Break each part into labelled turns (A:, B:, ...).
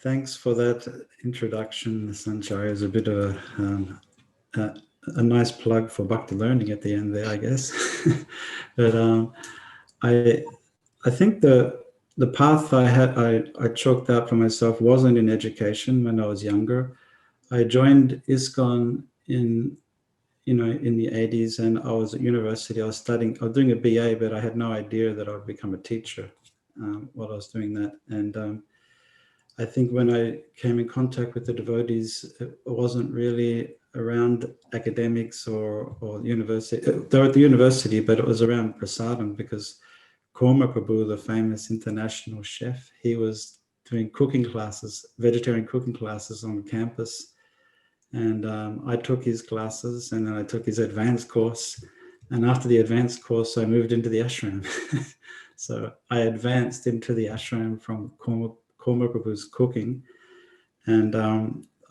A: Thanks for that introduction, Sanchari. It was a bit of a nice plug for Bhakti Learning at the end there, I guess. But I think the path I chalked out for myself wasn't in education when I was younger. I joined Iskcon in the 80s, and I was at university. I was doing a BA, but I had no idea that I would become a teacher while I was doing that. And I think when I came in contact with the devotees, it wasn't really around academics or university. They were at the university, but it was around prasadam, because Prana Prabu, the famous international chef, he was doing cooking classes, vegetarian cooking classes on campus. And I took his classes, and then I took his advanced course. And after the advanced course, I moved into the ashram. So I advanced into the ashram from Prabhu's cooking. And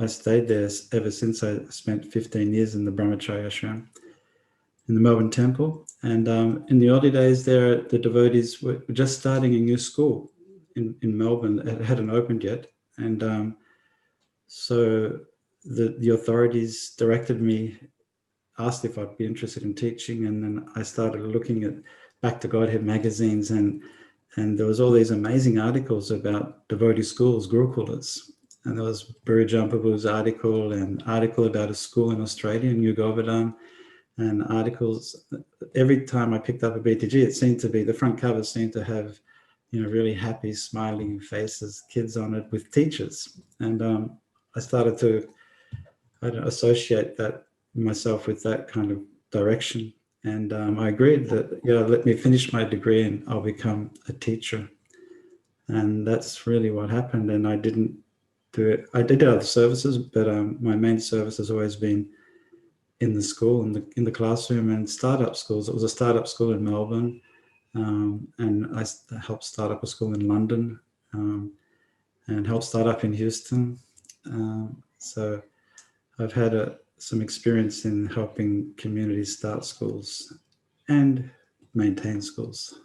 A: I stayed there ever since. I spent 15 years in the Brahmacharya ashram in the Melbourne temple. And in the early days there, the devotees were just starting a new school in Melbourne. It hadn't opened yet. And so the authorities directed me, asked if I'd be interested in teaching. And then I started looking at Back to Godhead magazines, and there was all these amazing articles about devotee schools, Gurukulas. And there was Burijan Prabhu's article, and article about a school in Australia, New Govardhan, and articles. Every time I picked up a BTG, it seemed to be, the front covers seemed to have, really happy, smiling faces, kids on it with teachers. And I started to associate that myself with that kind of direction. And I agreed that, let me finish my degree and I'll become a teacher. And that's really what happened. And I didn't do it. I did other services, but my main service has always been in the school, in the classroom, and startup schools. It was a startup school in Melbourne, and I helped start up a school in London, and helped start up in Houston. So I've had some experience in helping communities start schools and maintain schools.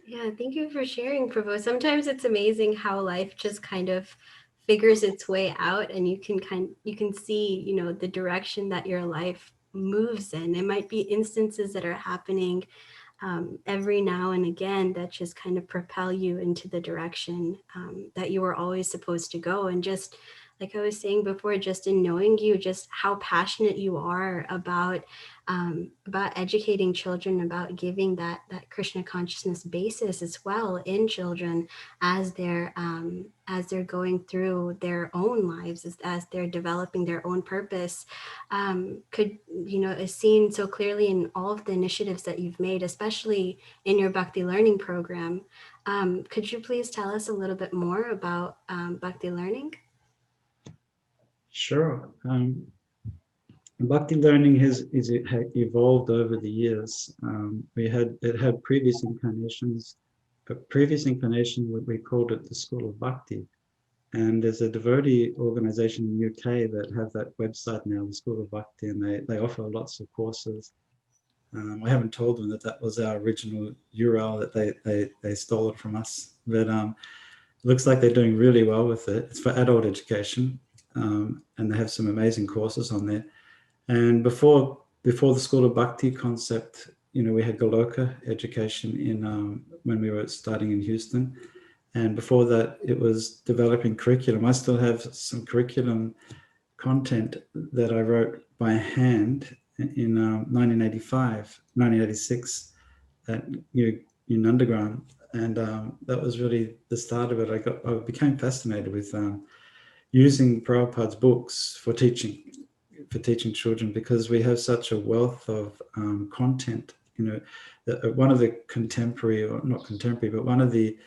B: Yeah, thank you for sharing, Prabhu. Sometimes it's amazing how life just kind of figures its way out, and you can see, the direction that your life moves in. It might be instances that are happening every now and again that just kind of propel you into the direction that you were always supposed to go. And just like I was saying before, just in knowing you, just how passionate you are about educating children, about giving that Krishna consciousness basis as well in children as they're going through their own lives, as they're developing their own purpose, is seen so clearly in all of the initiatives that you've made, especially in your Bhakti Learning program. Could you please tell us a little bit more about Bhakti Learning?
A: Sure. Bhakti Learning has evolved over the years. It had previous incarnations, but previous incarnation, we called it the School of Bhakti. And there's a devotee organization in the UK that have that website now, the School of Bhakti, and they offer lots of courses. I haven't told them that was our original URL, that they stole it from us. But it looks like they're doing really well with it. It's for adult education, and they have some amazing courses on there. And before the School of Bhakti concept, we had Goloka education when we were starting in Houston. And before that, it was developing curriculum. I still have some curriculum content that I wrote by hand in 1986 in underground. And that was really the start of it. I became fascinated with using Prabhupada's books for teaching children, because we have such a wealth of content. One of the one of the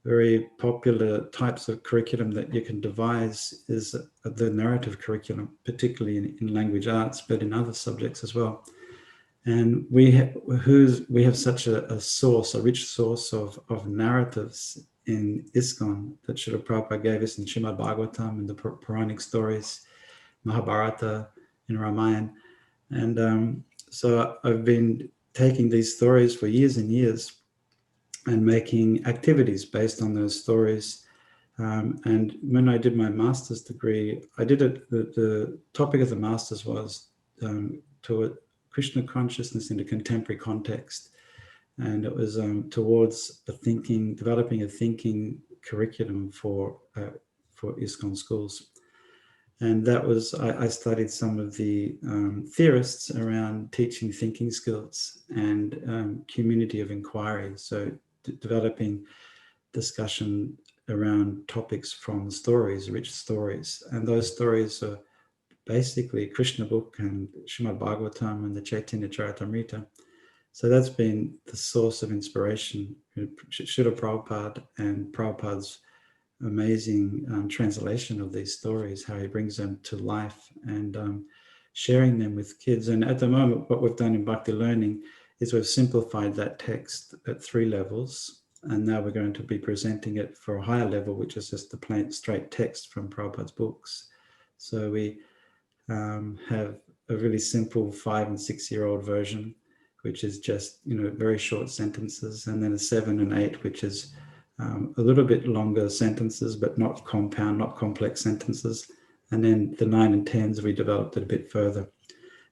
A: very popular types of curriculum that you can devise is the narrative curriculum, particularly in language arts, but in other subjects as well. And we have such a rich source of narratives in Iskcon that Srila Prabhupada gave us in Srimad Bhagavatam and the Puranic stories, Mahabharata, in Ramayana. And so I've been taking these stories for years and years and making activities based on those stories. And when I did my master's degree, I did it. The topic of the master's was to Krishna consciousness in a contemporary context, and it was towards developing a thinking curriculum for Iskcon schools. And that was, I studied some of the theorists around teaching thinking skills and community of inquiry. So developing discussion around topics from stories, rich stories. And those stories are basically Krishna book and Srimad Bhagavatam and the Chaitanya Charitamrita. So that's been the source of inspiration. Srila Prabhupada and Prabhupada's amazing translation of these stories, how he brings them to life and sharing them with kids. And at the moment, what we've done in Bhakti Learning is we've simplified that text at 3 levels. And now we're going to be presenting it for a higher level, which is just the plain straight text from Prabhupada's books. So we have a really simple 5 and 6-year-old version, which is just, very short sentences, and then a 7 and 8, which is a little bit longer sentences, but not compound, not complex sentences. And then the 9 and 10s, we developed it a bit further.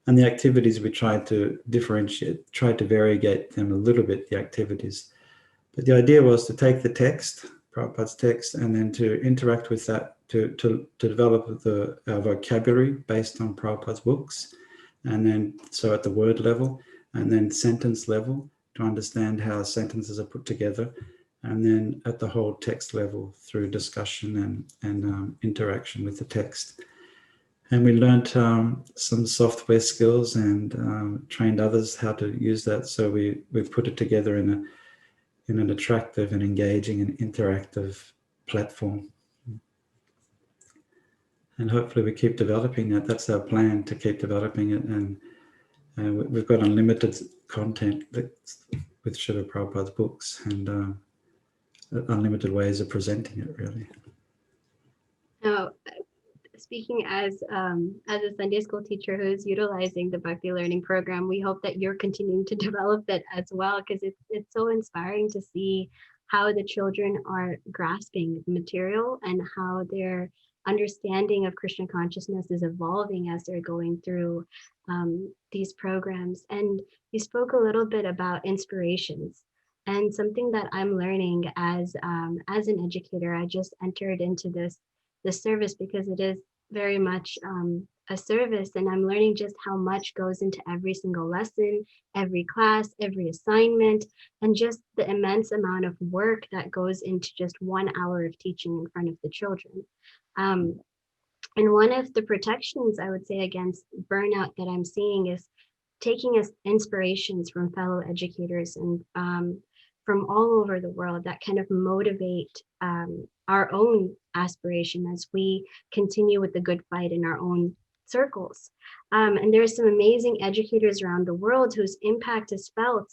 A: And the activities, we tried to differentiate, tried to variegate them a little bit, the activities. But the idea was to take the text, Prabhupada's text, and then to interact with that, to develop our vocabulary based on Prabhupada's books. And then, so at the word level, and then sentence level, to understand how sentences are put together. And then at the whole text level through discussion and interaction with the text. And we learned some software skills and trained others how to use that. So we've put it together in an attractive and engaging and interactive platform. And hopefully we keep developing that. That's our plan, to keep developing it. And we've got unlimited content with Srila Prabhupada's books and unlimited ways of presenting it, really.
B: Now, speaking as a Sunday school teacher who's utilizing the Bhakti Learning program, we hope that you're continuing to develop that as well, because it's so inspiring to see how the children are grasping the material and how their understanding of Krishna consciousness is evolving as they're going through these programs. And you spoke a little bit about inspirations. And something that I'm learning as an educator, I just entered into this service because it is very much a service, and I'm learning just how much goes into every single lesson, every class, every assignment, and just the immense amount of work that goes into just 1 hour of teaching in front of the children. And one of the protections I would say against burnout that I'm seeing is taking as inspirations from fellow educators and from all over the world that kind of motivate our own aspiration as we continue with the good fight in our own circles. And there's some amazing educators around the world whose impact is felt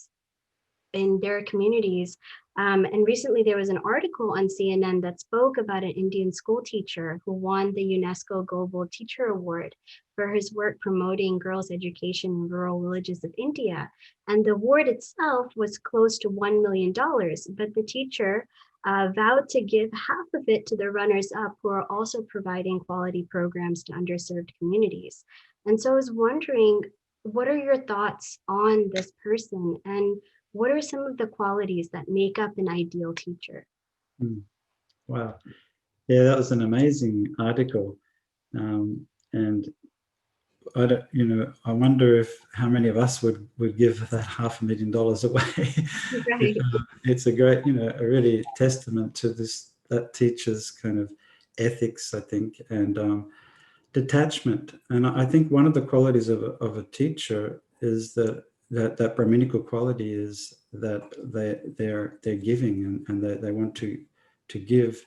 B: in their communities. And recently there was an article on CNN that spoke about an Indian school teacher who won the Unesco Global Teacher Award for his work promoting girls' education in rural villages of India. And the award itself was close to $1 million, but the teacher vowed to give half of it to the runners-up who are also providing quality programs to underserved communities. And so I was wondering, what are your thoughts on this person, and what are some of the qualities that make up an ideal teacher?
A: Wow. Yeah, that was an amazing article. And I don't, I wonder how many of us would give that $500,000 away.
B: Right.
A: It's a great, a really testament to that teacher's kind of ethics, I think, and detachment. And I think one of the qualities of a teacher is that Brahminical quality is that they're giving and they want to give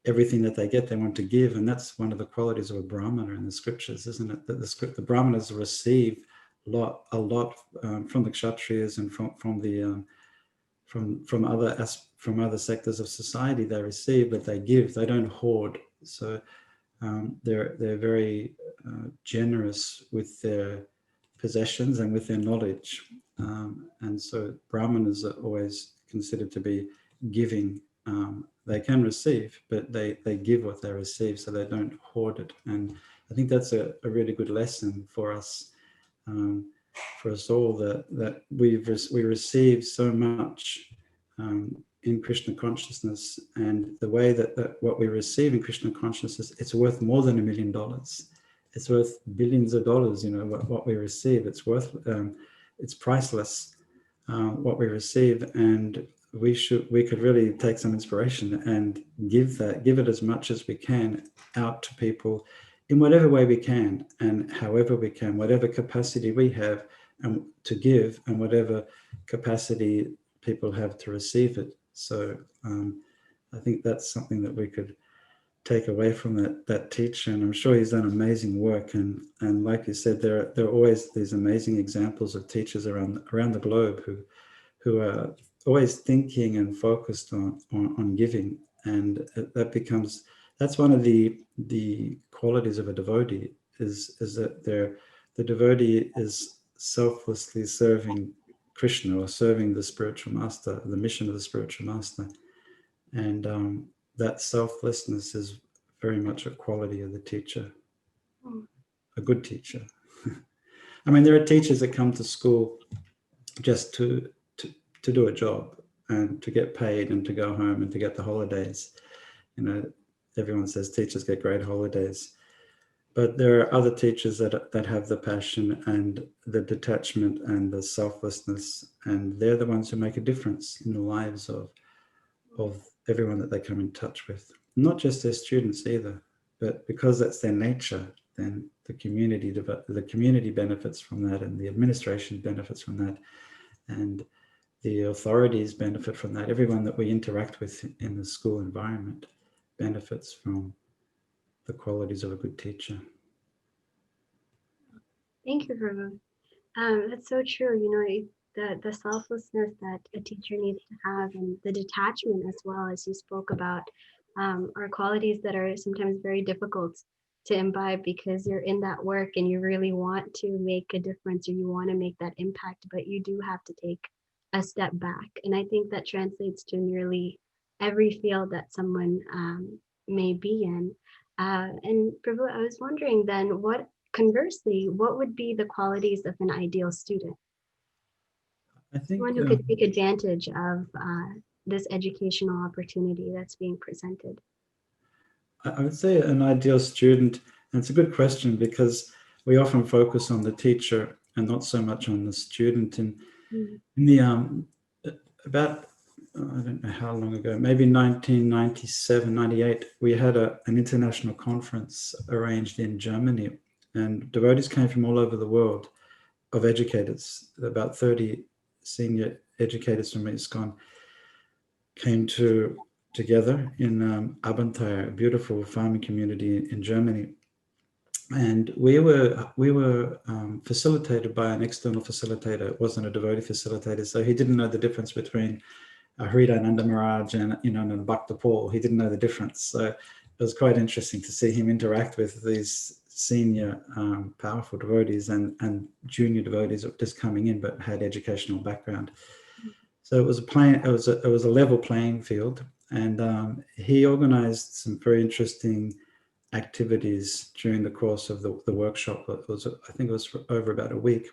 A: everything that they get. They want to give, and that's one of the qualities of a Brahmana in the scriptures, isn't it? That the Brahmanas receive a lot from the Kshatriyas and from other sectors of society. They receive, but they give. They don't hoard. So they're very generous with their possessions and with their knowledge, and so Brahmanas are always considered to be giving. They can receive, but they give what they receive, so they don't hoard it. And I think that's a really good lesson for us, all, that we receive so much in Krishna consciousness, and the way that what we receive in Krishna consciousness, it's worth more than $1 million. It's worth billions of dollars. What we receive, it's worth, it's priceless. What we receive, and we could really take some inspiration and give it as much as we can out to people in whatever way we can, and however we can, whatever capacity we have and to give, and whatever capacity people have to receive it. So I think that's something that we could take away from that teacher, and I'm sure he's done amazing work. And like you said, there are always these amazing examples of teachers around the globe who are always thinking and focused on giving, and that's one of the qualities of a devotee, is that the devotee is selflessly serving Krishna, or serving the spiritual master, the mission of the spiritual master. And that selflessness is very much a quality of the teacher, a good teacher. I mean, there are teachers that come to school just to do a job and to get paid and to go home and to get the holidays. Everyone says teachers get great holidays, but there are other teachers that have the passion and the detachment and the selflessness, and they're the ones who make a difference in the lives of everyone that they come in touch with. Not just their students either, but because that's their nature, then the community benefits from that, and the administration benefits from that, and the authorities benefit from that. Everyone that we interact with in the school environment benefits from the qualities of a good teacher.
B: Thank you, Prabhu. That's so true. The selflessness that a teacher needs to have, and the detachment as well, as you spoke about, are qualities that are sometimes very difficult to imbibe, because you're in that work and you really want to make a difference, or you want to make that impact, but you do have to take a step back. And I think that translates to nearly every field that someone may be in. And Prabhu, I was wondering then, conversely, what would be the qualities of an ideal student?
A: I think
B: Someone who could take advantage of this educational opportunity that's being presented.
A: I would say an ideal student, and it's a good question, because we often focus on the teacher and not so much on the student. And in the about, I don't know how long ago, maybe 1997, 98, we had an international conference arranged in Germany, and devotees came from all over the world, of educators. About 30 senior educators from Iskcon came together in Abenteuer, a beautiful farming community in Germany. And we were facilitated by an external facilitator. It wasn't a devotee facilitator, so he didn't know the difference between Hridayananda Maharaj and Bhakta Paul. He didn't know the difference. So it was quite interesting to see him interact with these senior, powerful devotees and junior devotees just coming in, but had educational background. So it was a level playing field, and he organized some very interesting activities during the course of the workshop. I think it was for over about a week.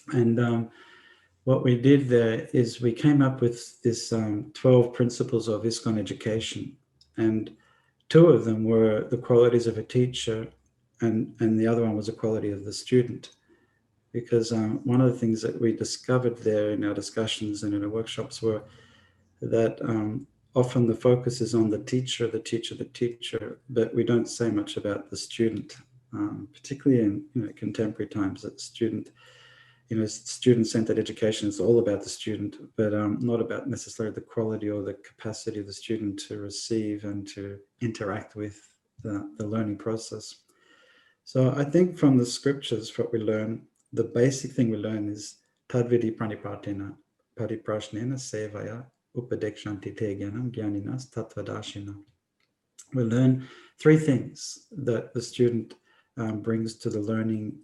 A: And what we did there is we came up with this 12 principles of Iskcon education, and 2 of them were the qualities of a teacher, and the other one was the quality of the student. Because one of the things that we discovered there in our discussions and in our workshops were that often the focus is on the teacher, but we don't say much about the student, particularly in contemporary times. That student-centered education is all about the student, but not about necessarily the quality or the capacity of the student to receive and to interact with the learning process. So I think from the scriptures, what we learn, the basic thing we learn is tadvidi pranipatena pariprashnena sevaya upadekshanti te gyanam gyaninas tatvadashina. We learn 3 things that the student brings to the learning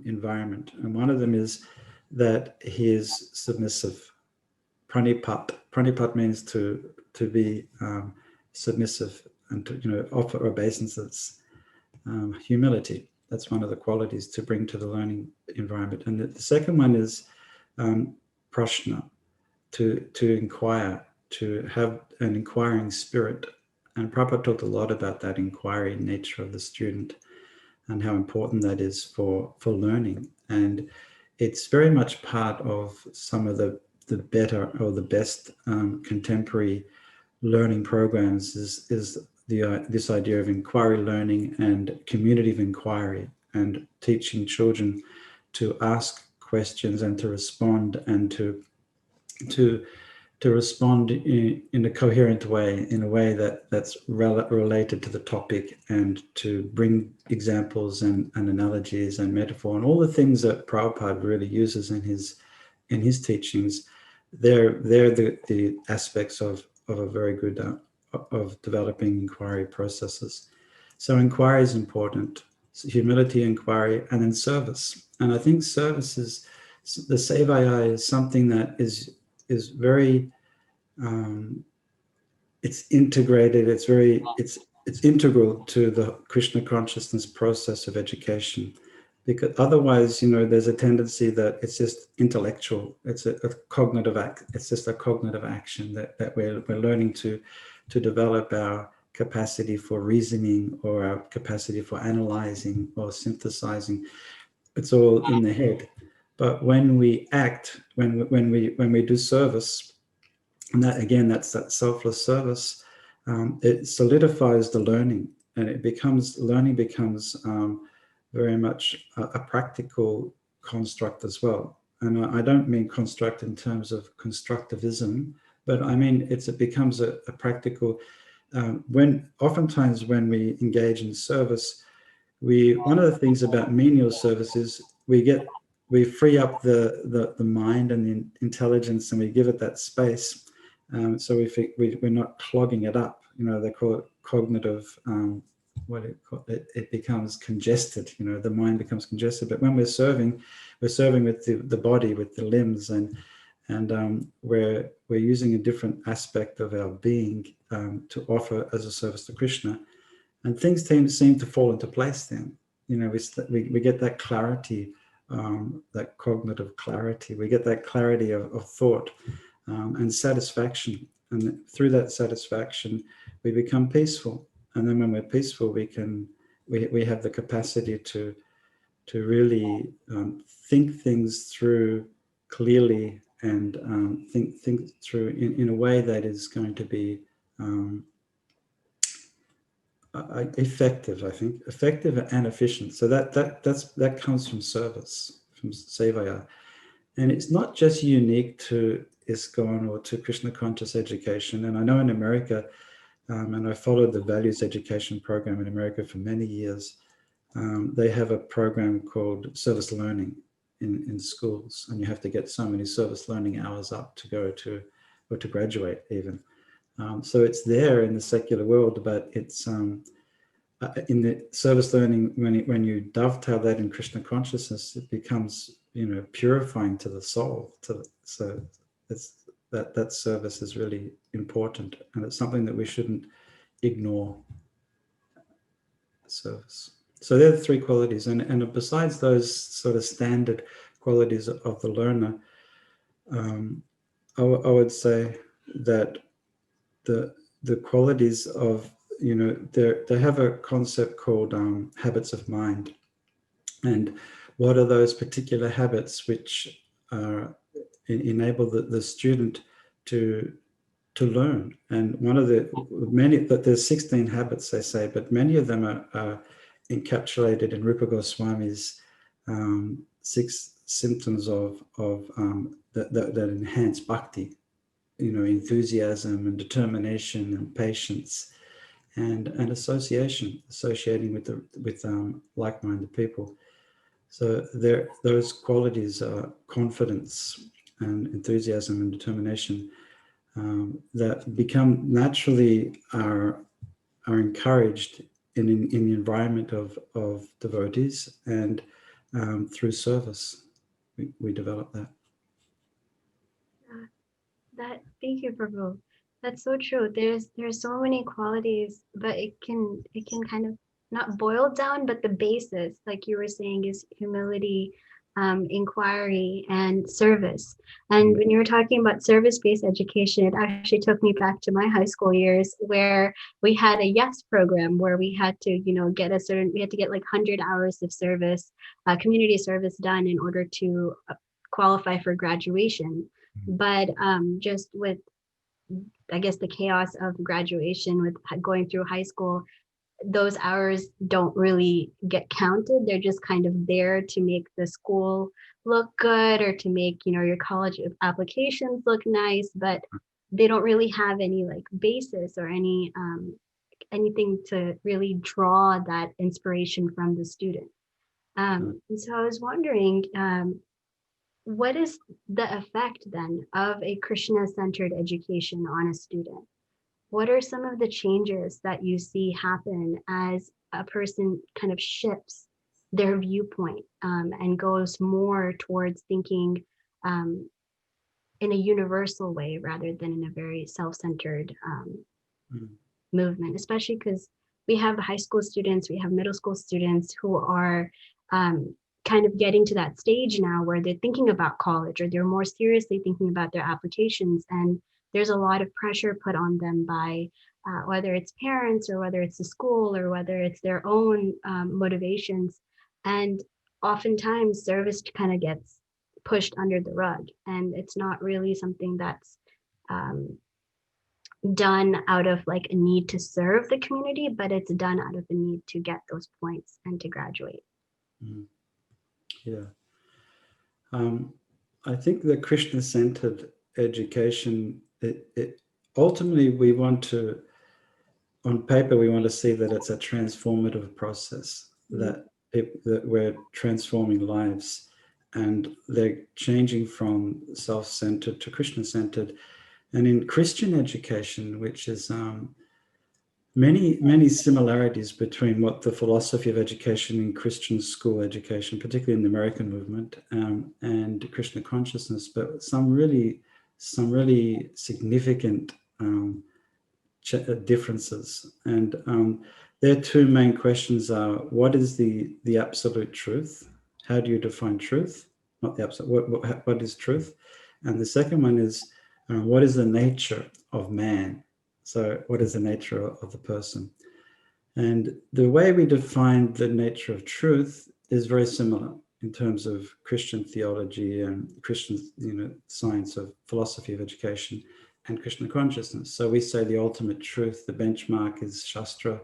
A: environment. And one of them is that he is submissive, pranipat. Pranipat means to be submissive and to offer obeisance. Humility. That's one of the qualities to bring to the learning environment. And the second one is prashna, to inquire, to have an inquiring spirit. And Prabhupada talked a lot about that inquiry nature of the student and how important that is for learning. And it's very much part of some of the better or the best contemporary learning programs is this idea of inquiry learning and community of inquiry, and teaching children to ask questions and to respond, and to respond in a coherent way, in a way that's related to the topic, and to bring examples and analogies and metaphor and all the things that Prabhupada really uses in his teachings. They're the aspects of a very good of developing inquiry processes. So inquiry is important, humility, inquiry, and then service. And I think service is, the Sevaya is something that is very, it's integrated, it's integral to the Krishna consciousness process of education. Because otherwise, there's a tendency that it's just intellectual. It's a cognitive act. It's just a cognitive action that we're learning to develop our capacity for reasoning, or our capacity for analyzing or synthesizing. It's all in the head. But when we act, when we do service, and that again, that's that selfless service, it solidifies the learning, and learning becomes very much a practical construct as well. And I don't mean construct in terms of constructivism, but I mean it becomes a practical. Oftentimes when we engage in service, one of the things about menial service is we free up the mind and the intelligence, and we give it that space. So we're not clogging it up. They call it cognitive. It becomes congested. The mind becomes congested. But when we're serving with the body, with the limbs, and we're using a different aspect of our being to offer as a service to Krishna, and things seem to fall into place. Then we get that clarity, that cognitive clarity. We get that clarity of thought and satisfaction, and through that satisfaction, we become peaceful. And then when we're peaceful, we have the capacity to really think things through clearly, and think through in a way that is going to be effective. I think effective and efficient. So that comes from service, from sevaya, and it's not just unique to Iskcon or to Krishna conscious education. And I know in America. And I followed the values education program in America for many years. They have a program called service learning in schools, and you have to get so many service learning hours up to go to, or to graduate even. So it's there in the secular world, but it's in the service learning, when you dovetail that in Krishna consciousness, it becomes purifying to the soul. So it's that service is really important, and it's something that we shouldn't ignore. Service. So they're the three qualities, and besides those sort of standard qualities of the learner, I would say that the qualities of they have a concept called habits of mind, and what are those particular habits which enable the student to learn. And one of but there's 16 habits, they say, but many of them are encapsulated in Rupa Goswami's 6 symptoms of that enhance bhakti, enthusiasm and determination and patience and associating with like-minded people. So those qualities are confidence and enthusiasm and determination that become naturally are encouraged in the environment of devotees, and through service we develop that.
B: Thank you, Prabhu. That's so true. There's so many qualities, but it can kind of not boil down, but the basis, like you were saying, is humility, inquiry, and service. And when you were talking about service-based education, it actually took me back to my high school years where we had a yes program where we had to, we had to get like 100 hours of service, community service done in order to qualify for graduation. But just with, I guess, the chaos of graduation with going through high school, those hours don't really get counted. They're just kind of there to make the school look good or to make, your college applications look nice, but they don't really have any like basis or anything to really draw that inspiration from the student. And so I was wondering, what is the effect then of a Krishna-centered education on a student? What are some of the changes that you see happen as a person kind of shifts their viewpoint and goes more towards thinking um, in a universal way rather than in a very self-centered movement, especially because we have high school students, we have middle school students who are kind of getting to that stage now where they're thinking about college or they're more seriously thinking about their applications. And there's a lot of pressure put on them by whether it's parents or whether it's the school or whether it's their own motivations. And oftentimes service kind of gets pushed under the rug and it's not really something that's um, done out of like a need to serve the community, but it's done out of the need to get those points and to graduate.
A: Yeah. I think the Krishna-centered education, it ultimately we want to, on paper, we want to see that it's a transformative process, that we're transforming lives and they're changing from self-centered to Krishna-centered. And in Christian education, which is many similarities between what the philosophy of education in Christian school education, particularly in the American movement, and Krishna consciousness, but some really significant differences. And their two main questions are: what is the absolute truth? How do you define truth? Not the absolute. What is truth? And the second one is what is the nature of man? So what is the nature of the person? And the way we define the nature of truth is very similar in terms of Christian theology and Christian, science of philosophy of education and Krishna consciousness. So we say the ultimate truth, the benchmark is Shastra.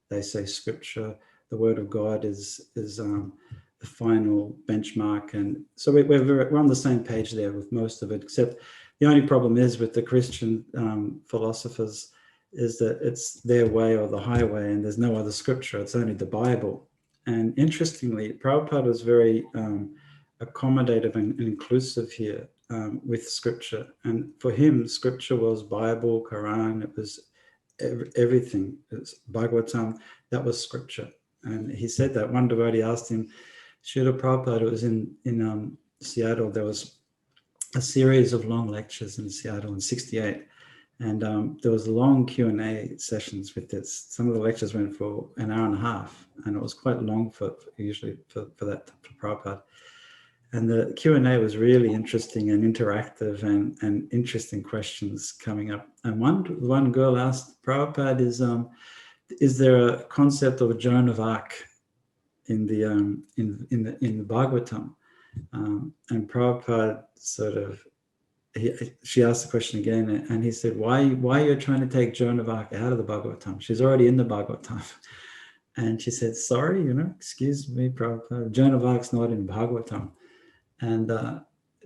A: They say Scripture. The Word of God is the final benchmark. And so we're on the same page there with most of it, except the only problem is with the Christian philosophers is that it's their way or the highway and there's no other scripture. It's only the Bible. And interestingly, Prabhupada was very accommodative and inclusive here with scripture. And for him, scripture was Bible, Quran, it was everything. It was Bhagavatam, that was scripture. And he said that one devotee asked him, Srila Prabhupada, it was in Seattle, there was a series of long lectures in Seattle in 68. And there was long Q&A sessions with this. Some of the lectures went for an hour and a half, and it was quite long for Prabhupada. And the Q&A was really interesting and interactive and interesting questions coming up. And one girl asked Prabhupada, is there a concept of a Joan of Arc in the Bhagavatam? And Prabhupada sort of, she asked the question again, and he said, why are you trying to take Joan of Arc out of the Bhagavatam? She's already in the Bhagavatam. And she said, sorry, excuse me, Prabhupada, Joan of Arc's not in Bhagavatam. And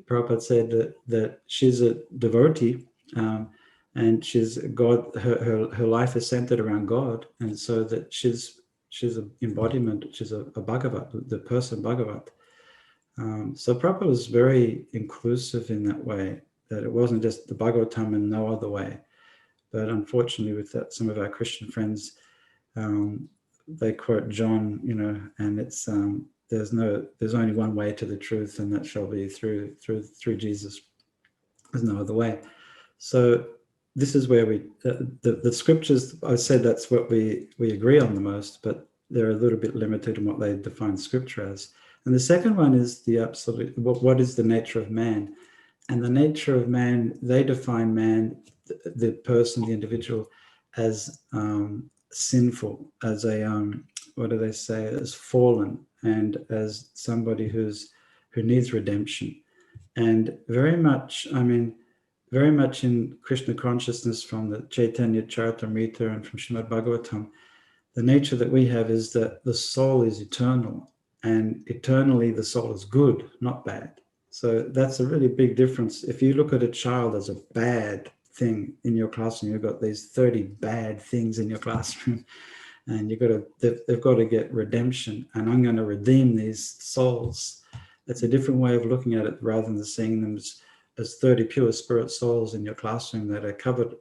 A: Prabhupada said that she's a devotee, and she's God, her life is centered around God. And so that she's an embodiment, she's a Bhagavat, the person Bhagavat. So Prabhupada was very inclusive in that way, that it wasn't just the Bhagavatam and no other way. But unfortunately, with that, some of our Christian friends, they quote John, and it's there's only one way to the truth, and that shall be through Jesus. There's no other way. So this is where the scriptures, I said that's what we agree on the most, but they're a little bit limited in what they define scripture as. And the second one is the absolute, what is the nature of man? And the nature of man, they define man, the person, the individual, as sinful, as a, what do they say, as fallen, and as somebody who needs redemption. And very much, very much in Krishna consciousness from the Chaitanya Charitamrita and from Srimad Bhagavatam, the nature that we have is that the soul is eternal, and eternally the soul is good, not bad. So that's a really big difference. If you look at a child as a bad thing in your classroom, you've got these 30 bad things in your classroom, and they've got to get redemption, and I'm going to redeem these souls. It's a different way of looking at it, rather than seeing them as 30 pure spirit souls in your classroom that are covered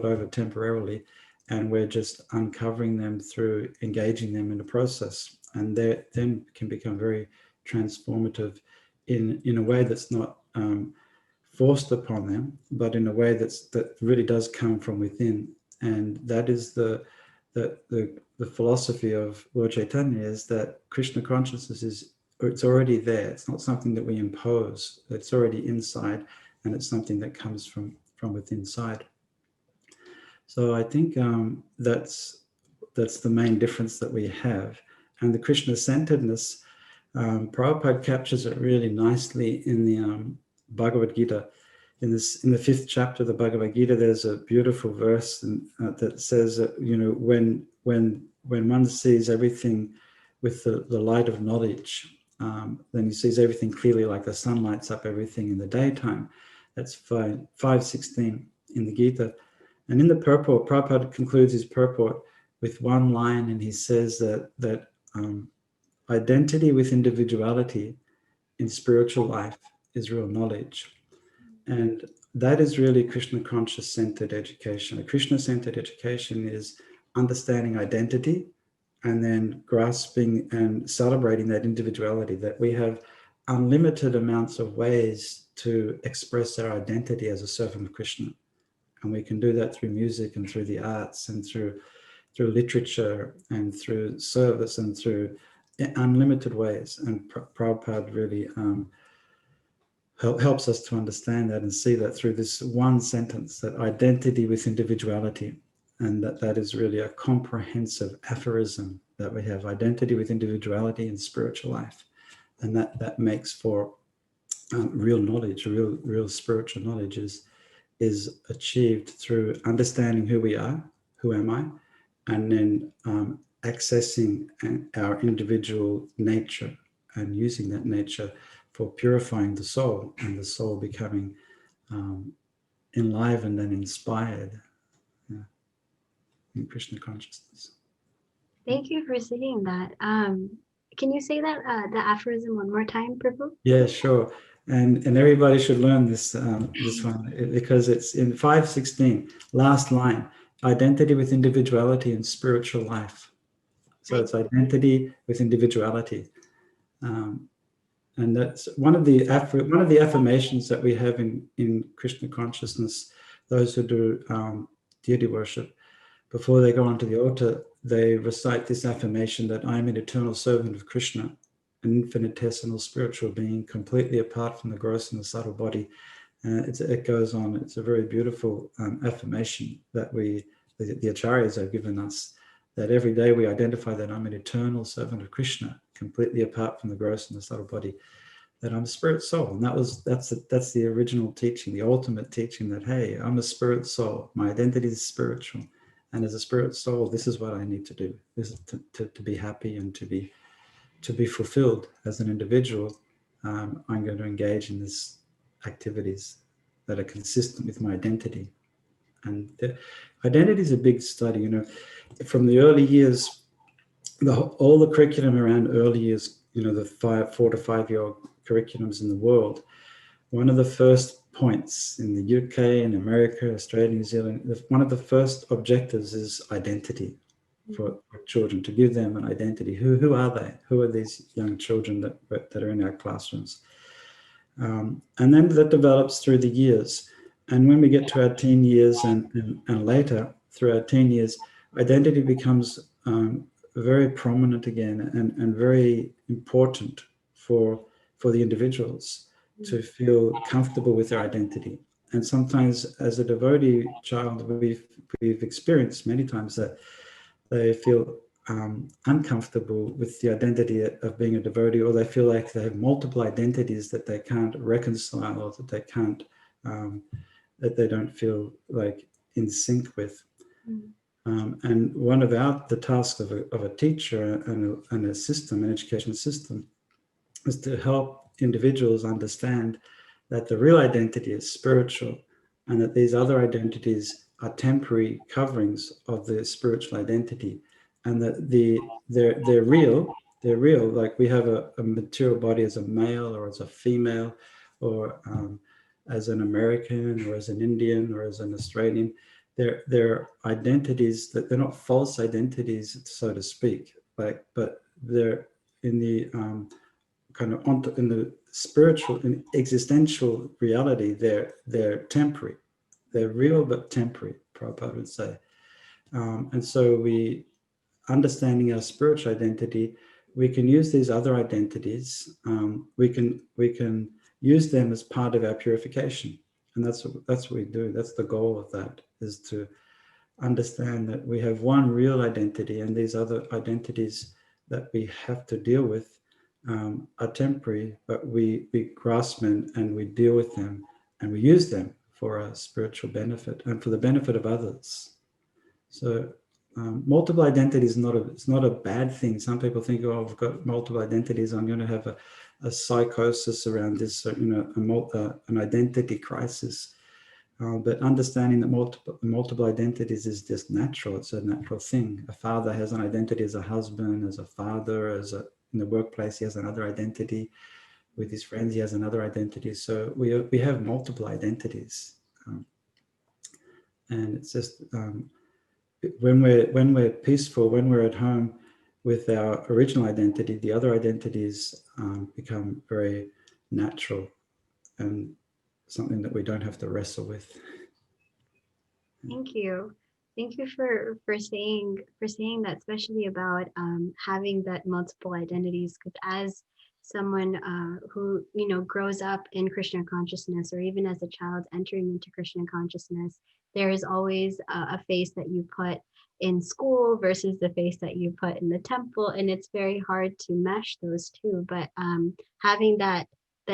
A: over temporarily, and we're just uncovering them through engaging them in the process, and they then can become very transformative in a way that's not forced upon them, but in a way that really does come from within. And that is the philosophy of Lord Chaitanya, is that Krishna consciousness it's already there. It's not something that we impose. It's already inside, and it's something that comes from within inside. So I think that's the main difference that we have. And the Krishna-centeredness, Prabhupada captures it really nicely in the Bhagavad Gita. In the 5th chapter of the Bhagavad Gita, there's a beautiful verse that says that, when one sees everything with the light of knowledge, then he sees everything clearly, like the sun lights up everything in the daytime. That's 5:16 in the Gita. And in the purport, Prabhupada concludes his purport with one line, and he says that identity with individuality in spiritual life is real knowledge. And that is really Krishna conscious-centered education. A Krishna-centered education is understanding identity and then grasping and celebrating that individuality, that we have unlimited amounts of ways to express our identity as a servant of Krishna. And we can do that through music and through the arts and through literature and through service and through unlimited ways. And Prabhupada really helps us to understand that and see that through this one sentence, that identity with individuality. And that is really a comprehensive aphorism that we have, identity with individuality in spiritual life. And that makes for real knowledge, real spiritual knowledge is achieved through understanding who we are, who am I, and then accessing our individual nature and using that nature for purifying the soul, and the soul becoming enlivened and inspired in Krishna consciousness.
B: Thank you for saying that. Can you say that the aphorism one more time, Prabhu?
A: Yeah, sure. And everybody should learn this this one, because it's in 5:16, last line, identity with individuality in spiritual life. So it's identity with individuality. And that's one of the affirmations that we have in Krishna consciousness. Those who do deity worship, before they go onto the altar, they recite this affirmation that I am an eternal servant of Krishna, an infinitesimal spiritual being, completely apart from the gross and the subtle body. It goes on. It's a very beautiful affirmation that the Acharyas have given us, that every day we identify that I'm an eternal servant of Krishna, completely apart from the gross and the subtle body, that I'm a spirit soul. And that's the original teaching, the ultimate teaching, that, hey, I'm a spirit soul. My identity is spiritual. And as a spirit soul, this is what I need to do. This is to be happy and to be fulfilled as an individual. I'm going to engage in these activities that are consistent with my identity. And identity is a big study. From the early years, all the curriculum around early years, the 4 to 5 year curriculums in the world, one of the first points in the UK and America, Australia, New Zealand, one of the first objectives is identity for children, to give them an identity. Who are they? Who are these young children that are in our classrooms? And then that develops through the years. And when we get to our teen years and later, through our teen years, identity becomes very prominent again and very important for the individuals to feel comfortable with their identity. And sometimes, as a devotee child, we've experienced many times that they feel uncomfortable with the identity of being a devotee, or they feel like they have multiple identities that they can't reconcile, or that they can't, that they don't feel like in sync with. And one of the tasks of a teacher and a system, an education system, is to help individuals understand that the real identity is spiritual, and that these other identities are temporary coverings of the spiritual identity, and that they're real. They're real. Like we have a material body as a male or as a female, or as an American or as an Indian or as an Australian. They're identities that they're not false identities, so to speak. But they're in the kind of in the spiritual and existential reality, they're temporary. They're real but temporary, Prabhupada would say. And so understanding our spiritual identity, we can use these other identities. We can use them as part of our purification, and that's what we do. That's the goal of that, is to understand that we have one real identity, and these other identities that we have to deal with are temporary, but we grasp them and we deal with them and we use them for our spiritual benefit and for the benefit of others. So multiple identity is not a bad thing. Some people think, oh, I've got multiple identities, I'm going to have a psychosis around this, an identity crisis. But understanding that multiple identities is just natural. It's a natural thing. A father has an identity as a husband, as a father, in the workplace, he has another identity. With his friends, he has another identity. So we have multiple identities. And it's just when we're peaceful, when we're at home with our original identity, the other identities become very natural and something that we don't have to wrestle with.
B: Thank you. Thank you for saying that, especially about having that multiple identities. Because as someone who grows up in Krishna consciousness, or even as a child entering into Krishna consciousness, there is always a face that you put in school versus the face that you put in the temple, and it's very hard to mesh those two. But having that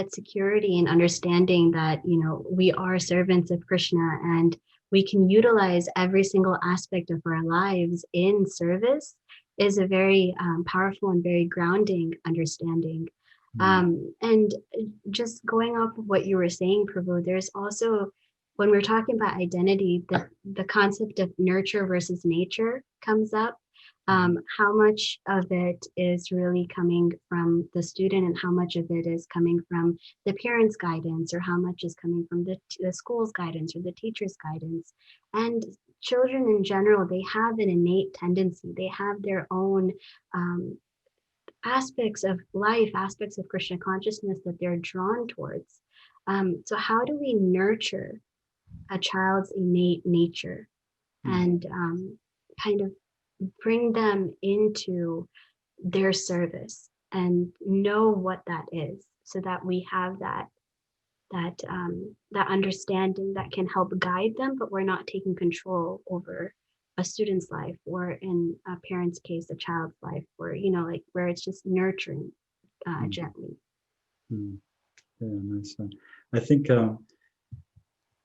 B: security and understanding that we are servants of Krishna, and we can utilize every single aspect of our lives in service, is a very powerful and very grounding understanding. And just going off of what you were saying, Prabhu, there's also, when we're talking about identity, the concept of nurture versus nature comes up. How much of it is really coming from the student, and how much of it is coming from the parents' guidance, or how much is coming from the school's guidance or the teacher's guidance. And children in general, they have an innate tendency. They have their own aspects of life, aspects of Krishna consciousness that they're drawn towards. So how do we nurture a child's innate nature and kind of bring them into their service and know what that is, so that we have that understanding that can help guide them, but we're not taking control over a student's life, or in a parent's case, a child's life, or like where it's just nurturing gently.
A: Yeah, nice one. I think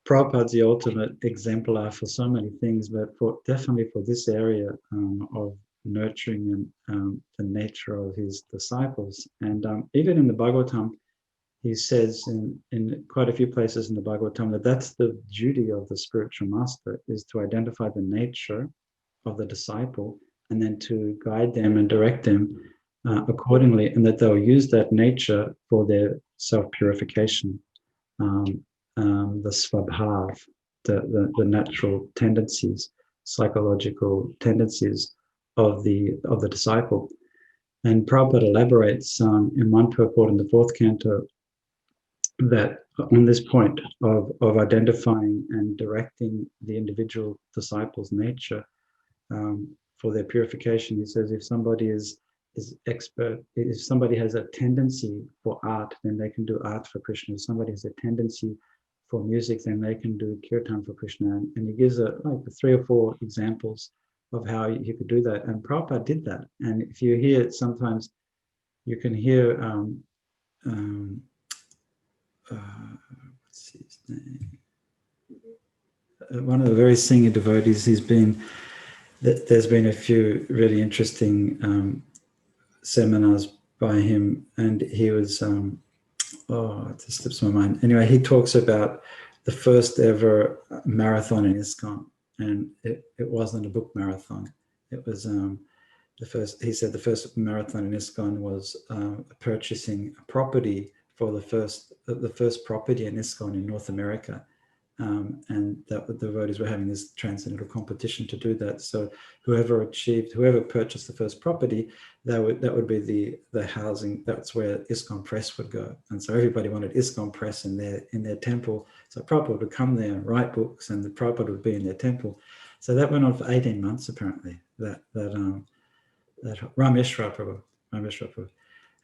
A: Prabhupada's the ultimate exemplar for so many things, but definitely for this area of nurturing and the nature of his disciples. And even in the Bhagavatam, he says in quite a few places in the Bhagavatam that that's the duty of the spiritual master, is to identify the nature of the disciple and then to guide them and direct them accordingly, and that they'll use that nature for their self-purification. The svabhav, the natural tendencies, psychological tendencies of the disciple. And Prabhupada elaborates in one purport in the fourth canto that on this point of identifying and directing the individual disciple's nature for their purification, he says if somebody is expert, if somebody has a tendency for art, then they can do art for Krishna. If somebody has a tendency for music, then they can do kirtan for Krishna. And he gives like 3 or 4 examples of how you could do that. And Prabhupada did that. And if you hear it, sometimes you can hear what's his name? One of the very senior devotees. There's been a few really interesting seminars by him, and he was it just slips my mind. Anyway, he talks about the first ever marathon in Iskcon, and it wasn't a book marathon. It was the first. He said the first marathon in Iskcon was purchasing a property for the first property in Iskcon in North America. And that the devotees were having this transcendental competition to do that. So whoever purchased the first property, that would be the housing. That's where Iskcon Press would go. And so everybody wanted Iskcon Press in their temple. So Prabhupada would come there and write books, and the Prabhupada would be in their temple. So that went on for 18 months apparently. That Rameshwar Prabhu.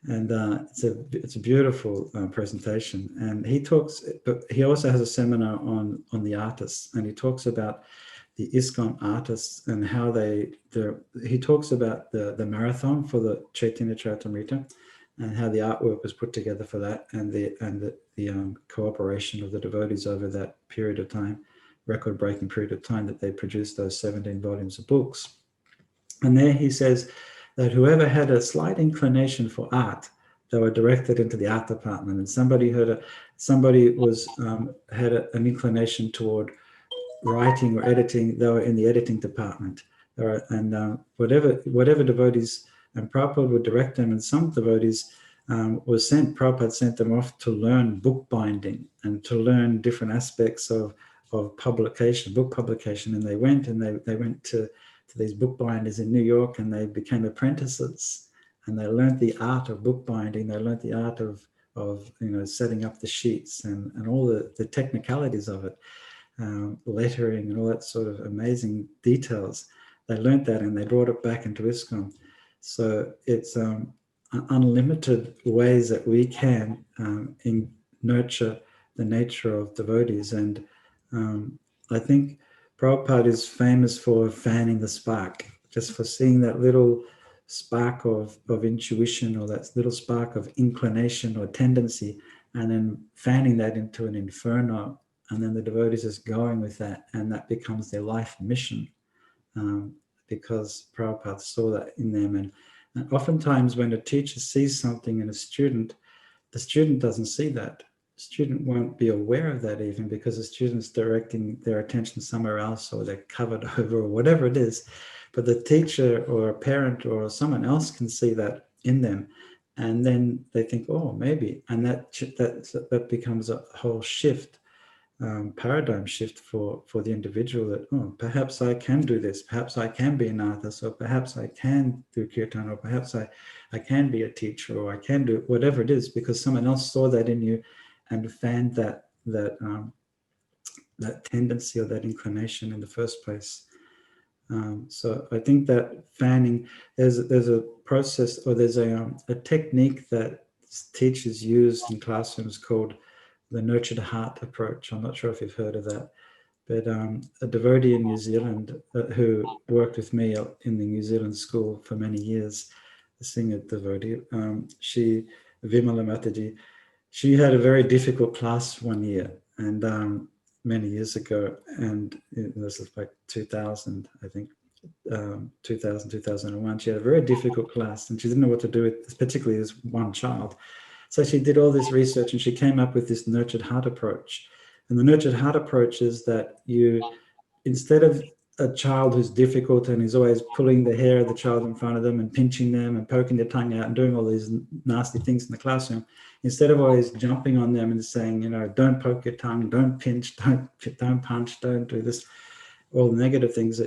A: And it's a beautiful presentation. And he talks, but he also has a seminar on the artists, and he talks about the Iskcon artists and how he talks about the marathon for the Chaitanya Charitamrita and how the artwork was put together for that, and the cooperation of the devotees over that period of time, record-breaking period of time, that they produced those 17 volumes of books. And there he says that whoever had a slight inclination for art, they were directed into the art department. And somebody had an inclination toward writing or editing, they were in the editing department. Whatever devotees, and Prabhupada would direct them, and some devotees Prabhupada sent them off to learn bookbinding and to learn different aspects of book publication. And they went to these bookbinders in New York, and they became apprentices, and they learned the art of bookbinding. They learned the art of setting up the sheets and all the technicalities of it, lettering and all that sort of amazing details. They learned that, and they brought it back into Iskcon. So it's unlimited ways that we can nurture the nature of devotees. And I think Prabhupada is famous for fanning the spark, just for seeing that little spark of intuition, or that little spark of inclination or tendency, and then fanning that into an inferno, and then the devotees is going with that, and that becomes their life mission, because Prabhupada saw that in them. And oftentimes when a teacher sees something in a student, the student doesn't see that. Student won't be aware of that even, because the student's directing their attention somewhere else, or they're covered over, or whatever it is. But the teacher or a parent or someone else can see that in them, and then they think, oh, maybe, and that becomes a whole shift, paradigm shift for the individual, that, oh, perhaps I can do this, perhaps I can be an artist, or perhaps I can do kirtan, or perhaps I can be a teacher, or I can do whatever it is, because someone else saw that in you and fanned that tendency or that inclination in the first place. So I think that fanning, there's a process, or there's a technique that teachers use in classrooms called the nurtured heart approach. I'm not sure if you've heard of that, but a devotee in New Zealand who worked with me in the New Zealand school for many years, a senior devotee, Vimala Mataji, she had a very difficult class one year, and many years ago, and this was like 2000, I think, 2001. She had a very difficult class, and she didn't know what to do with, particularly as one child. So she did all this research, and she came up with this nurtured heart approach. And the nurtured heart approach is that you, instead of a child who's difficult and is always pulling the hair of the child in front of them and pinching them and poking their tongue out and doing all these nasty things in the classroom, instead of always jumping on them and saying, don't poke your tongue, don't pinch, don't punch, don't do this, all the negative things,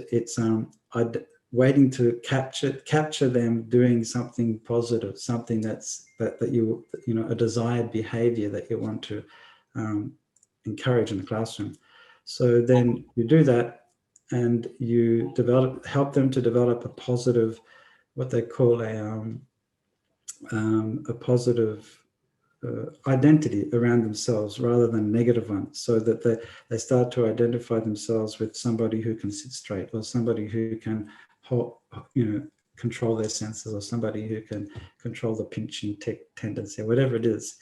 A: waiting to capture them doing something positive, something that you know, a desired behavior that you want to encourage in the classroom. So then you do that, and you help them to develop a positive, what they call a positive identity around themselves rather than negative one, so that they start to identify themselves with somebody who can sit straight, or somebody who can control their senses, or somebody who can control the pinching tendency, whatever it is.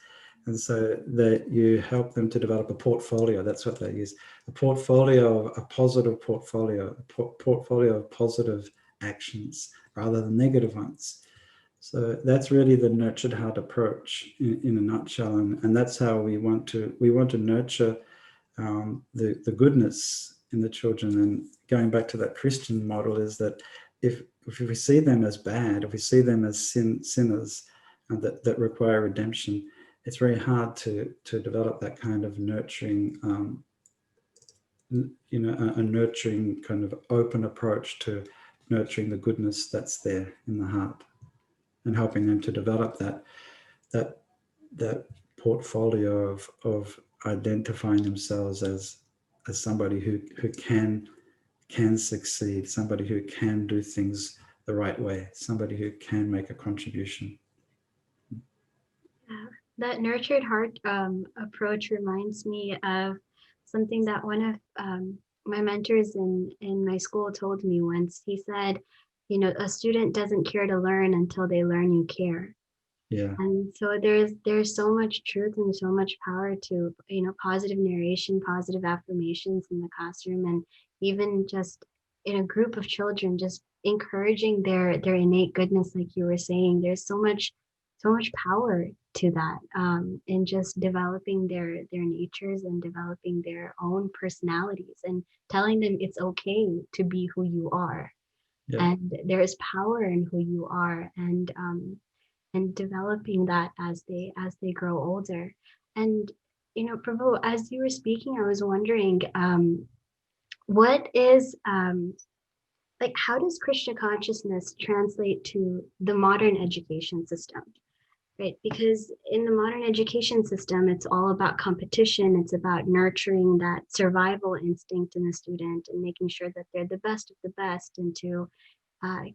A: And so that you help them to develop a portfolio. That's what they use. A portfolio, a positive portfolio, portfolio of positive actions rather than negative ones. So that's really the nurtured heart approach in a nutshell, and that's how we want to nurture the goodness in the children. And going back to that Christian model, is that if we see them as bad, if we see them as sinners that require redemption, it's very hard to develop that kind of nurturing, a nurturing kind of open approach to nurturing the goodness that's there in the heart, and helping them to develop that portfolio of identifying themselves as somebody who can succeed, somebody who can do things the right way, somebody who can make a contribution.
B: Yeah, that nurtured heart approach reminds me of something that one of my mentors in my school told me once. He said, a student doesn't care to learn until they learn you care.
A: Yeah.
B: And so there's so much truth and so much power to, positive narration, positive affirmations in the classroom, and even just in a group of children, just encouraging their innate goodness, like you were saying. There's so much power to that, in just developing their natures and developing their own personalities, and telling them it's okay to be who you are.
A: Yeah.
B: And there is power in who you are, and developing that as they grow older. And Prabhu, as you were speaking, I was wondering, what is like, how does Krishna consciousness translate to the modern education system? Right, because in the modern education system, it's all about competition. It's about nurturing that survival instinct in the student and making sure that they're the best of the best, and to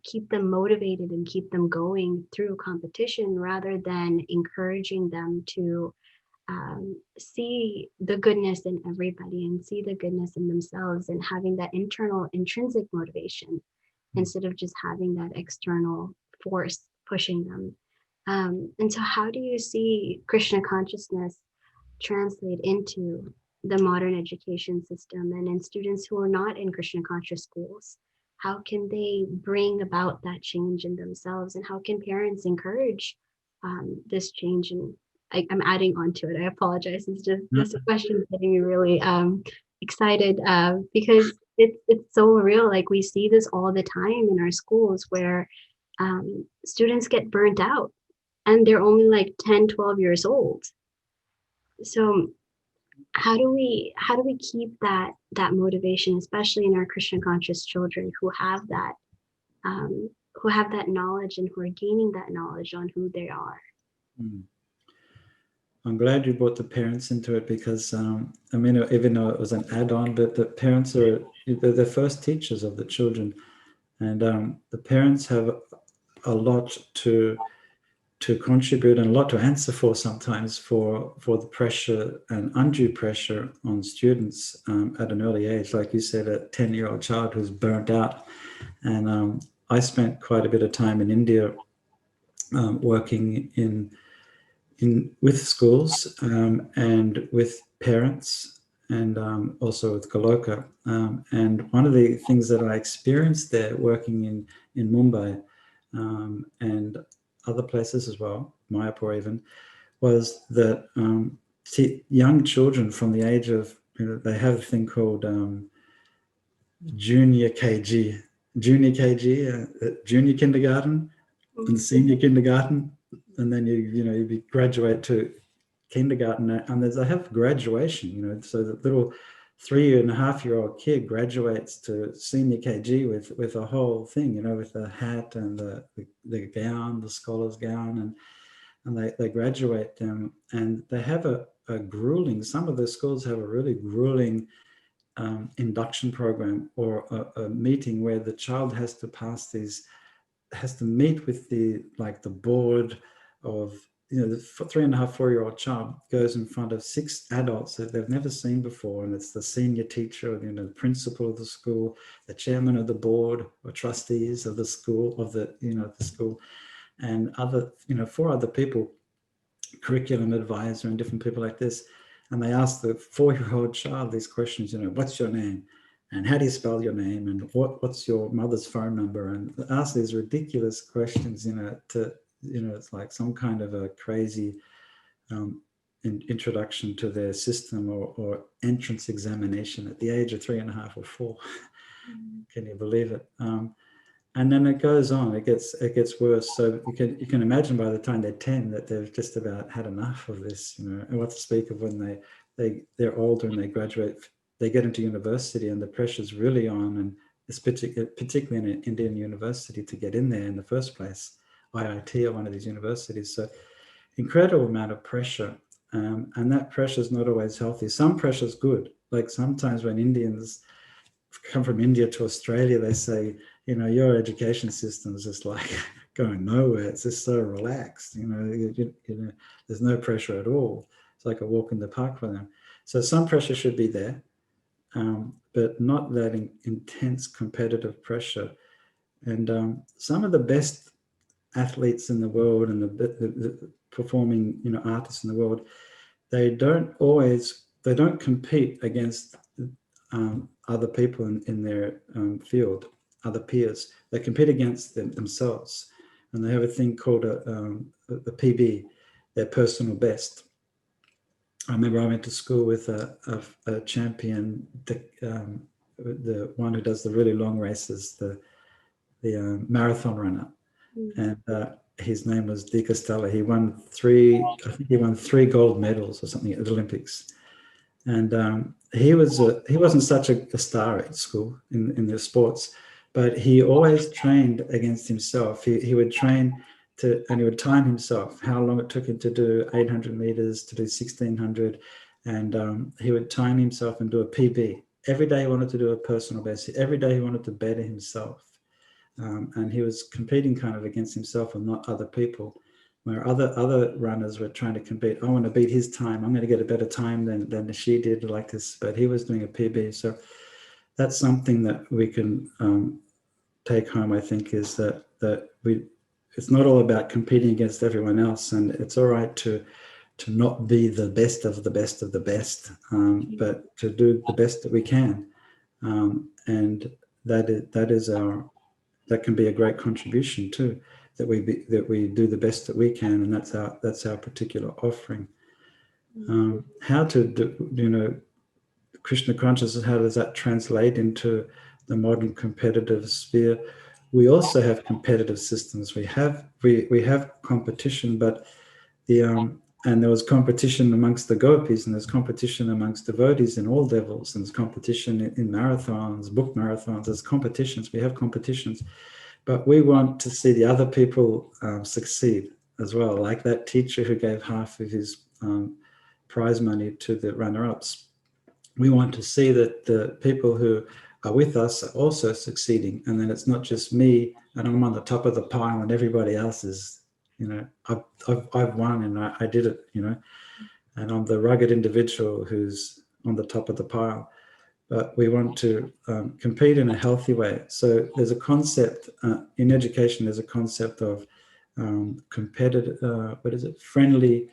B: keep them motivated and keep them going through competition, rather than encouraging them to see the goodness in everybody and see the goodness in themselves, and having that internal intrinsic motivation instead of just having that external force pushing them. And so how do you see Krishna consciousness translate into the modern education system, and in students who are not in Krishna conscious schools? How can they bring about that change in themselves, and how can parents encourage this change? And I'm adding on to it. I apologize. It's just this question is getting me really excited, because it's so real. Like, we see this all the time in our schools, where students get burnt out, and they're only like 10, 12 years old. So how do we keep that motivation, especially in our Krishna conscious children who have that knowledge, and who are gaining that knowledge on who they are?
A: I'm glad you brought the parents into it, because I mean, even though it was an add-on, but the parents are the first teachers of the children, and the parents have a lot to contribute and a lot to answer for sometimes, for the pressure and undue pressure on students at an early age. Like you said, a 10-year-old child who's burnt out. And I spent quite a bit of time in India working with schools and with parents, and also with Goloka. And one of the things that I experienced there, working in Mumbai and other places as well, Mayapur even, was that young children from the age of, they have a thing called junior KG, junior kindergarten and senior kindergarten, and then you graduate to kindergarten, and they have graduation, so the 3.5-year-old kid graduates to senior KG with a whole thing, with the hat and the gown, the scholar's gown, and they graduate them, and they have a grueling, some of the schools have a really grueling induction program, or a meeting where the child has to meet with the board of, the 3.5-4-year-old child goes in front of 6 adults that they've never seen before, and it's the senior teacher, the principal of the school, the chairman of the board or trustees of the school, the school, and other 4 other people, curriculum advisor and different people like this. And they ask the 4-year-old child these questions, what's your name? And how do you spell your name? And what's your mother's phone number? And ask these ridiculous questions, it's like some kind of a crazy introduction to their system, or entrance examination at the age of 3.5 or 4. Can you believe it? And then it goes on. It gets worse. So you can imagine by the time they're 10 that they've just about had enough of this. And what to speak of when they're older and they graduate, they get into university, and the pressure's really on. And it's particularly in an Indian university to get in there in the first place, IIT or one of these universities. So incredible amount of pressure, and that pressure is not always healthy. Some pressure is good. Like sometimes when Indians come from India to Australia, they say, your education system is just like going nowhere. It's just so relaxed. There's no pressure at all. It's like a walk in the park for them. So some pressure should be there, but not that intense competitive pressure. And some of the best athletes in the world, and the performing artists in the world, they don't compete against other people in their field, other peers. They compete against themselves, and they have a thing called a PB, their personal best. I remember I went to school with a champion, the one who does the really long races, the marathon runner, and his name was Iskcon. He won 3 gold medals or something at the Olympics. And he wasn't such a star at school in the sports, but he always trained against himself. He would train and he would time himself, how long it took him to do 800 meters, to do 1600. And he would time himself and do a PB. Every day he wanted to do a personal best. Every day he wanted to better himself. And he was competing kind of against himself and not other people, where other runners were trying to compete. I want to beat his time. I'm going to get a better time than she did, like this. But he was doing a PB. So that's something that we can take home, I think, is that it's not all about competing against everyone else, and it's all right to not be the best of the best of the best, but to do the best that we can, and that can be a great contribution too. That we do the best that we can, and that's our particular offering. How to do, Krishna consciousness, how does that translate into the modern competitive sphere? We also have competitive systems. We have competition, but and there was competition amongst the gopis, and there's competition amongst devotees in all levels, and there's competition in marathons, book marathons. There's competitions. We have competitions, but we want to see the other people succeed as well. Like that teacher who gave half of his prize money to the runner-ups. We want to see that the people who are with us are also succeeding, and then it's not just me and I'm on the top of the pile and everybody else is, I've won and I did it, and I'm the rugged individual who's on the top of the pile. But we want to compete in a healthy way. So there's a concept in education. There's a concept of competitive. Friendly.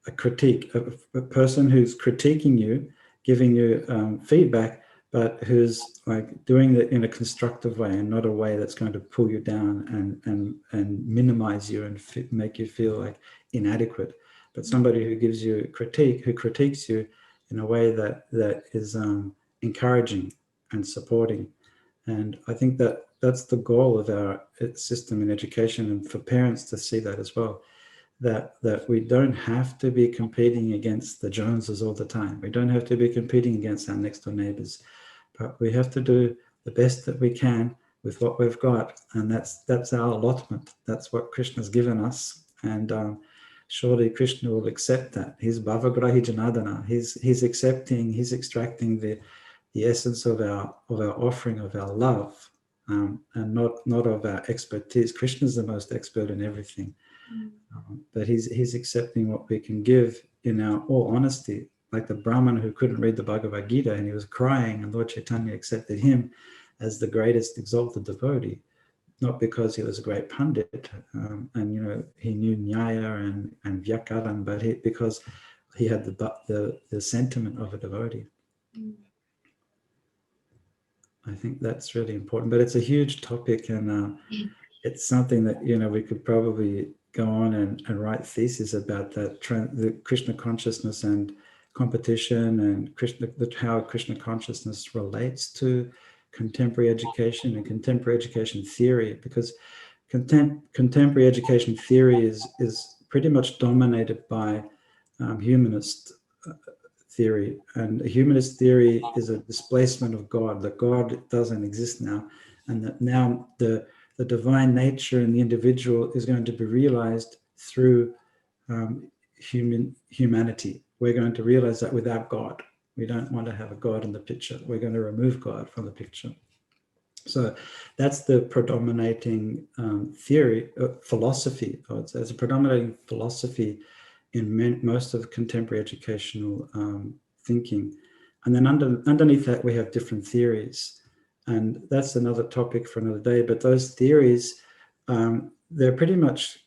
A: A critique, a person who's critiquing you, giving you feedback, but who's like doing it in a constructive way and not a way that's going to pull you down and minimize you and make you feel like inadequate. But somebody who gives you critique, who critiques you in a way that is encouraging and supporting. And I think that's the goal of our system in education, and for parents to see that as well. that we don't have to be competing against the Joneses all the time. We don't have to be competing against our next door neighbors, but we have to do the best that we can with what we've got, and that's our allotment. That's what Krishna's given us, and surely Krishna will accept that. He's Bhavagrahi Janadana. He's extracting the essence of our offering, of our love, and not of our expertise. Krishna's the most expert in everything, but he's accepting what we can give in our all honesty. Like the Brahman who couldn't read the Bhagavad Gita and he was crying, and Lord Chaitanya accepted him as the greatest exalted devotee, not because he was a great pundit and he knew Nyaya and Vyakaran, but because he had the sentiment of a devotee. I think that's really important, but it's a huge topic, and it's something that we could probably go on and write theses about that, the Krishna consciousness and competition, and how Krishna consciousness relates to contemporary education and contemporary education theory, because contemporary education theory is pretty much dominated by humanist theory, and a humanist theory is a displacement of God, that God doesn't exist now, and that now the divine nature in the individual is going to be realized through humanity. We're going to realize that without God. We don't want to have a God in the picture. We're going to remove God from the picture. So that's the predominating philosophy. I would say it's a predominating philosophy in most of contemporary educational thinking. And then underneath that, we have different theories. And that's another topic for another day. But those theories, they're pretty much,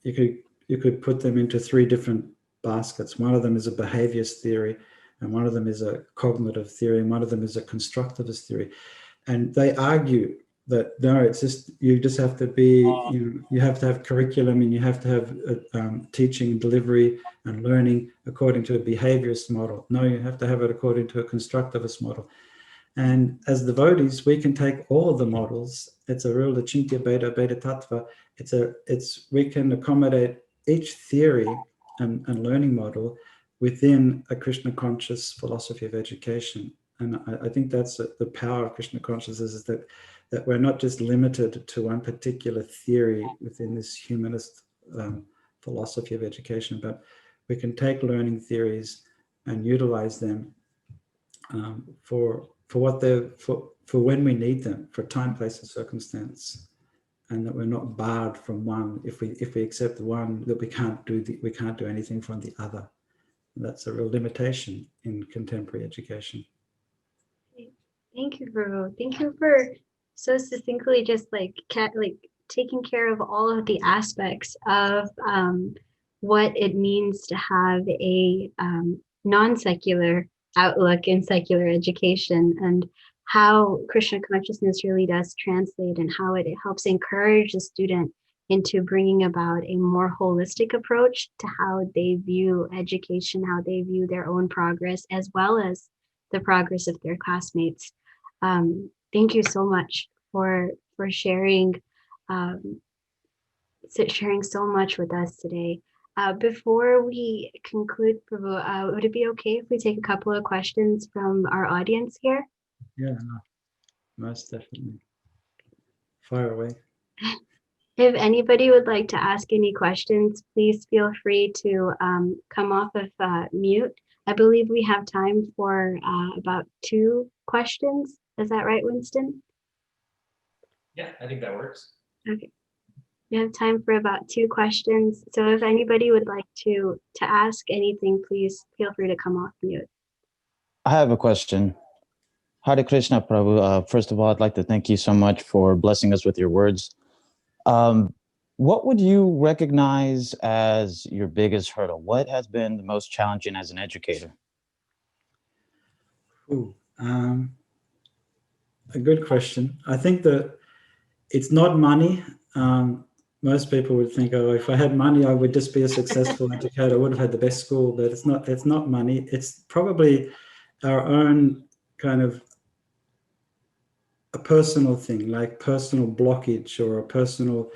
A: you could put them into three different baskets. One of them is a behaviorist theory, and one of them is a cognitive theory, and one of them is a constructivist theory. And they argue that no, it's just, you just have to be, you have to have curriculum, and you have to have teaching and delivery and learning according to a behaviorist model. No, you have to have it according to a constructivist model. And as devotees, we can take all of the models. It's a real Achintya Beta Tattva. We can accommodate each theory and learning model within a Krishna conscious philosophy of education. And I think that's the power of Krishna consciousness, is that we're not just limited to one particular theory within this humanist philosophy of education, but we can take learning theories and utilize them for what they're for when we need them, for time, place, and circumstance, and that we're not barred from one. If we accept one, that we can't do anything from the other. And that's a real limitation in contemporary education.
B: Thank you, Prabhu. Thank you for so succinctly just taking care of all of the aspects of what it means to have a non-secular outlook in secular education, and how Krishna consciousness really does translate, and how it helps encourage the student into bringing about a more holistic approach to how they view education, how they view their own progress, as well as the progress of their classmates. Thank you so much for sharing sharing so much with us today. Before we conclude, Prabhu, would it be okay if we take a couple of questions from our audience here?
A: Yeah, no, most definitely. Fire away.
B: If anybody would like to ask any questions, please feel free to come off of mute. I believe we have time for about 2 questions. Is that right, Winston?
C: Yeah, I think that works.
B: Okay. We have time for about 2 questions. So if anybody would like to ask anything, please feel free to come off mute.
D: I have a question. Hare Krishna, Prabhu. First of all, I'd like to thank you so much for blessing us with your words. What would you recognize as your biggest hurdle? What has been the most challenging as an educator?
A: A good question. I think that it's not money. Most people would think, oh, if I had money, I would just be a successful educator. I would have had the best school, but it's not money. It's probably our own kind of a personal thing, like personal blockage, or a personal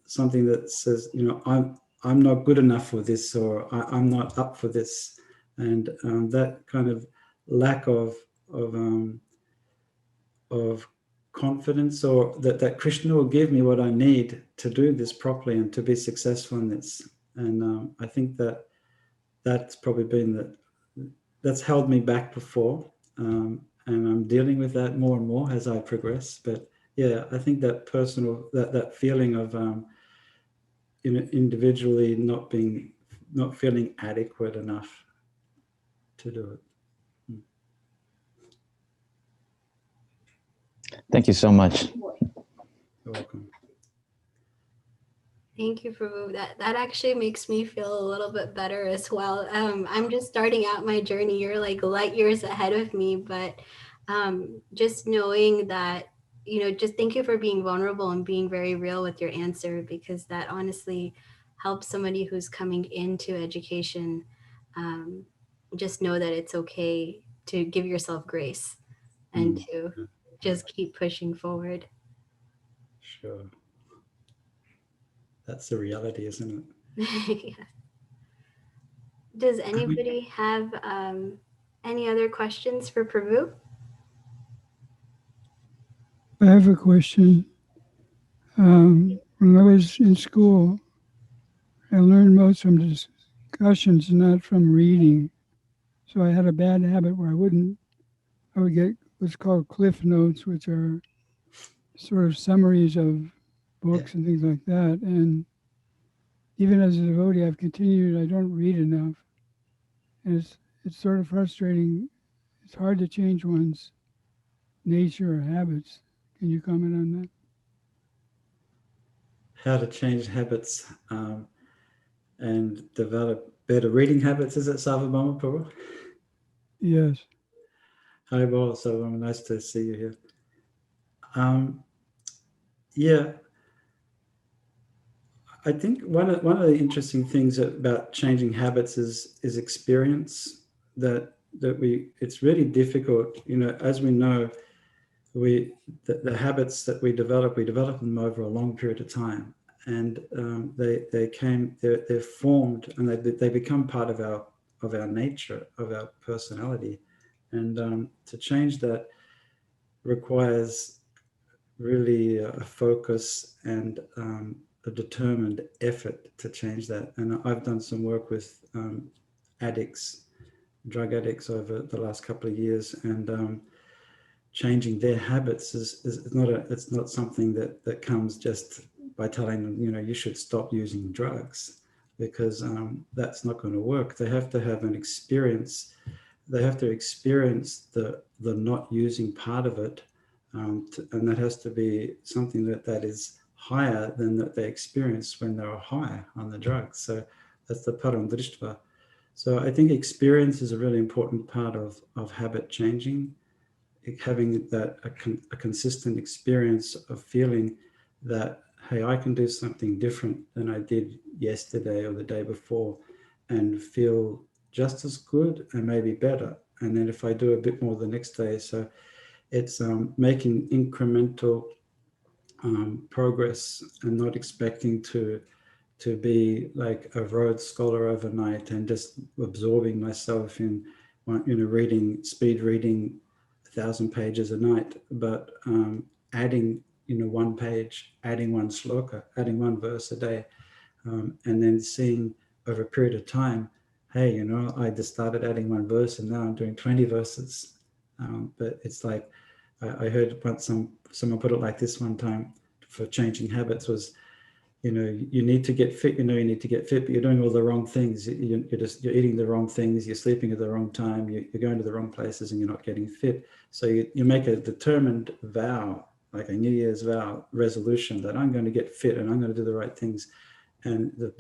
A: something that says, I'm not good enough for this, or I'm not up for this. And that kind of lack of confidence, or that Krishna will give me what I need to do this properly and to be successful in this. And I think that that's probably been that's held me back before. And I'm dealing with that more and more as I progress. But yeah, I think that personal, that feeling of individually not feeling adequate enough to do it.
D: Thank you so much.
A: You're welcome.
B: Thank you, Prabhu. That actually makes me feel a little bit better as well. I'm just starting out my journey. You're like light years ahead of me, but just knowing that, just thank you for being vulnerable and being very real with your answer, because that honestly helps somebody who's coming into education just know that it's okay to give yourself grace and to just keep pushing forward.
A: Sure. That's the reality, isn't
B: Yeah. Does anybody have any other questions for Prabhu?
E: I have a question. When I was in school, I learned most from discussions, not from reading. So I had a bad habit where I would get what's called cliff notes, which are sort of summaries of books and things like that. And even as a devotee, I've continued, I don't read enough. And it's sort of frustrating. It's hard to change one's nature or habits. Can you comment on that?
A: How to change habits and develop better reading habits, is it, Sarvabhauma Prabhu?
E: Yes.
A: Hi, Bo. So nice to see you here. Yeah, I think one of the interesting things about changing habits is experience. It's really difficult. As we know, the habits that we develop them over a long period of time, and they're formed, and they become part of our nature, of our personality, and to change that requires really a focus and a determined effort to change that. And I've done some work with drug addicts over the last couple of years, and changing their habits is not something that comes just by telling them, you should stop using drugs, because that's not going to work. They have to have an experience. They have to experience the not using part of it, and that has to be something that is higher than that they experienced when they were high on the drugs. So that's the param drishtva. So I think experience is a really important part of habit changing. Having a consistent experience of feeling that, hey, I can do something different than I did yesterday or the day before, and feel just as good and maybe better. And then if I do a bit more the next day, so it's making incremental progress, and not expecting to be like a Rhodes Scholar overnight and just absorbing myself in speed reading 1,000 pages a night, but adding 1 page, adding 1 sloka, adding 1 verse a day, and then seeing over a period of time, hey, I just started adding 1 verse and now I'm doing 20 verses. But it's like, I heard once someone put it like this one time for changing habits was, you need to get fit, you need to get fit, but you're doing all the wrong things. You're eating the wrong things, you're sleeping at the wrong time, you're going to the wrong places, and you're not getting fit. So you make a determined vow, like a New Year's vow resolution, that I'm going to get fit and I'm going to do the right things. And the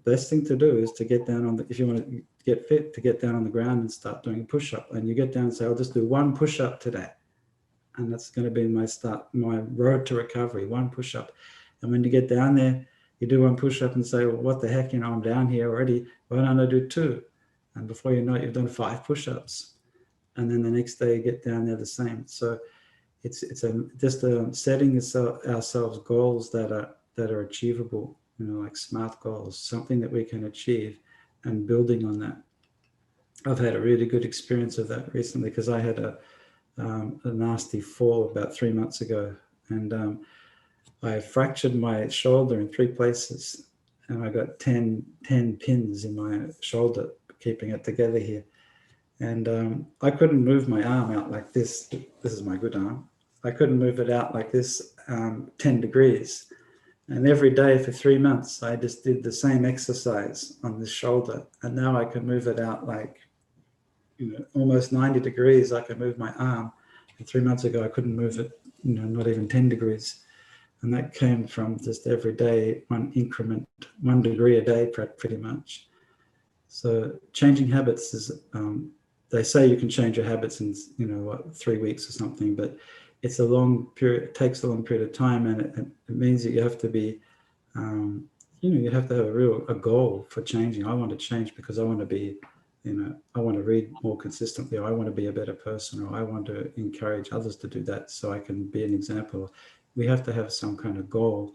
A: best thing to do is to get down if you want to get fit, to get down on the ground and start doing a push-up. And you get down and say, I'll just do 1 push-up today. And that's going to be my road to recovery, 1 push-up. And when you get down there, you do 1 push-up and say, well, what the heck, I'm down here already. Why don't I do 2? And before you know it, you've done 5 push-ups. And then the next day you get down there the same. So it's just setting ourselves goals that are achievable. like SMART goals, something that we can achieve, and building on that. I've had a really good experience of that recently because I had a nasty fall about 3 months ago, and I fractured my shoulder in 3 places, and I got 10 pins in my shoulder, keeping it together here. And I couldn't move my arm out like this. This is my good arm. I couldn't move it out like this 10 degrees. And every day for 3 months, I just did the same exercise on this shoulder. And now I can move it out like, almost 90 degrees. I can move my arm. And 3 months ago, I couldn't move it, not even 10 degrees. And that came from just every day, one increment, 1 degree a day, pretty much. So changing habits is, they say you can change your habits in, 3 weeks or something, but it's a long period, it takes a long period of time, and it means that you have to be, you have to have a goal for changing. I want to change because I want to be, I want to read more consistently, or I want to be a better person, or I want to encourage others to do that so I can be an example. We have to have some kind of goal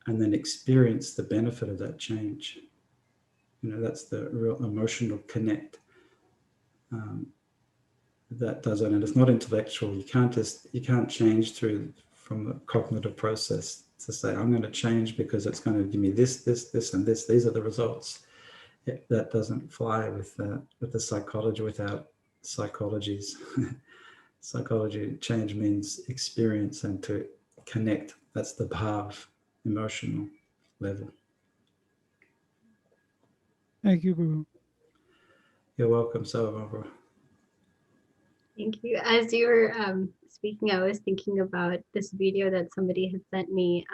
A: and then experience the benefit of that change. That's the real emotional connect that does it. And it's not intellectual. You can't change from the cognitive process to say, I'm going to change because it's going to give me this, this, and this. These are the results. That doesn't fly with the psychology, without psychologies. Psychology change means experience and to connect. That's the bhav, emotional level.
E: Thank you, Guru.
A: You're welcome, Barbara.
B: Thank you. As you were speaking, I was thinking about this video that somebody had sent me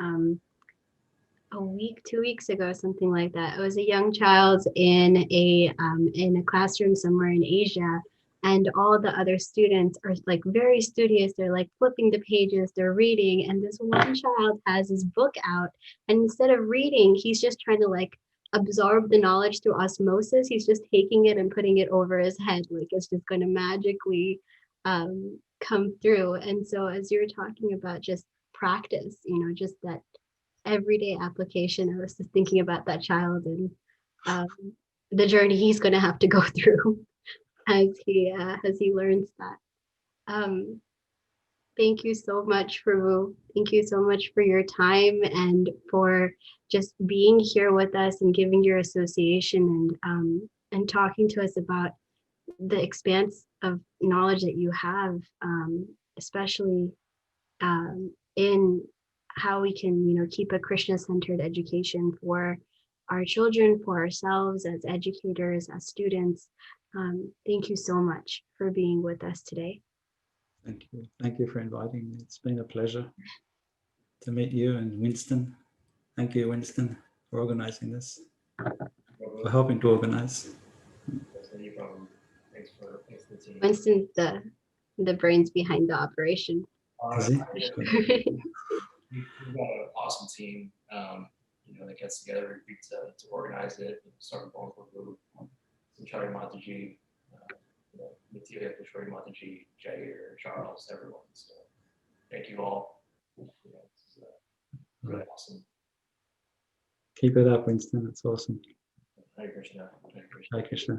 B: a week, 2 weeks ago, something like that. It was a young child in a classroom somewhere in Asia, and all the other students are like very studious. They're like flipping the pages, they're reading, and this one child has his book out, and instead of reading, he's just trying to like absorb the knowledge through osmosis. He's just taking it and putting it over his head, like it's just going to magically come through. And so as you were talking about just practice, just that everyday application, I was just thinking about that child and the journey he's going to have to go through as he learns that. Thank you so much, Prabhu. Thank you so much for your time and for just being here with us and giving your association and talking to us about the expanse of knowledge that you have, especially in how we can, keep a Krishna-centered education for our children, for ourselves as educators, as students. Thank you so much for being with us today.
A: Thank you. Thank you for inviting me. It's been a pleasure to meet you and Winston. Thank you, Winston, for organizing this, for helping to organize.
C: Thanks for the team.
B: Winston's the brains behind the operation.
A: Is he?
C: We've got an awesome team, that gets together every week to organize it. Start going for group. Sanchari Mataji, Nitya Kishori Mataji, Jair, Charles, everyone. So thank you all. It's really awesome.
A: Keep it up, Winston. It's awesome.
C: Hare Krishna.
A: Hare Krishna.